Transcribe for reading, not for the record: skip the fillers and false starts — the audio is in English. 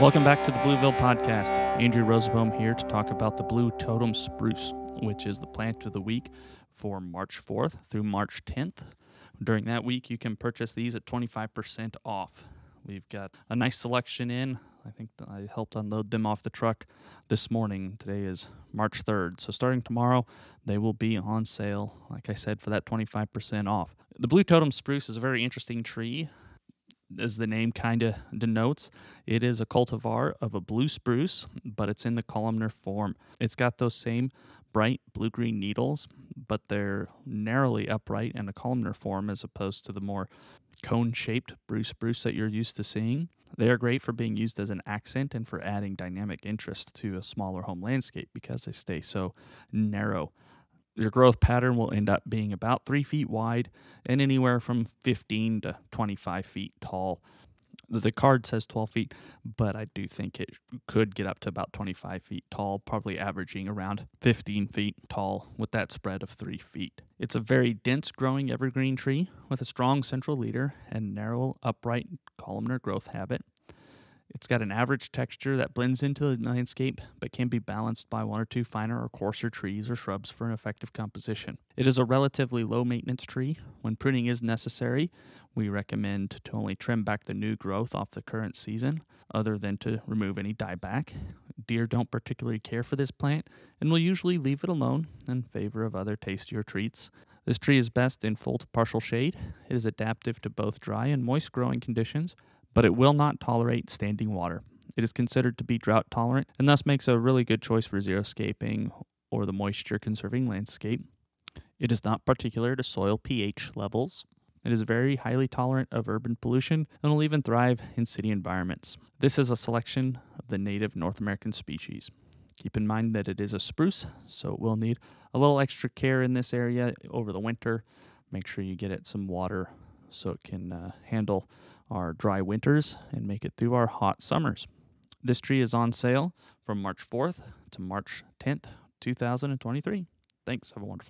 Welcome back to the Blueville Podcast. Andrew Rosenbaum here to talk about the blue Totem Spruce, which is the plant of the week for March 4th through March 10th. During that week, you can purchase these at 25% off. We've got a nice selection in. I think I helped unload them off the truck this morning. Today is March 3rd, so starting tomorrow, they will be on sale, like I said, for that 25% off. The blue Totem Spruce is a very interesting tree. As the name kind of denotes, it is a cultivar of a blue spruce, but it's in the columnar form. It's got those same bright blue-green needles, but they're narrowly upright in a columnar form as opposed to the more cone-shaped blue spruce that you're used to seeing. They are great for being used as an accent and for adding dynamic interest to a smaller home landscape because they stay so narrow. Your growth pattern will end up being about 3 feet wide and anywhere from 15 to 25 feet tall. The card says 12 feet, but I do think it could get up to about 25 feet tall, probably averaging around 15 feet tall with that spread of 3 feet. It's a very dense growing evergreen tree with a strong central leader and narrow, upright columnar growth habit. It's got an average texture that blends into the landscape, but can be balanced by one or two finer or coarser trees or shrubs for an effective composition. It is a relatively low-maintenance tree. When pruning is necessary, we recommend to only trim back the new growth off the current season, other than to remove any dieback. Deer don't particularly care for this plant, and will usually leave it alone in favor of other tastier treats. This tree is best in full to partial shade. It is adaptive to both dry and moist growing conditions, but it will not tolerate standing water. It is considered to be drought tolerant and thus makes a really good choice for xeriscaping or the moisture conserving landscape. It is not particular to soil pH levels. It is very highly tolerant of urban pollution and will even thrive in city environments. This is a selection of the native North American species. Keep in mind that it is a spruce, so it will need a little extra care in this area over the winter. Make sure you get it some water so it can handle our dry winters and make it through our hot summers. This tree is on sale from March 4th to March 10th, 2023. Thanks. Have a wonderful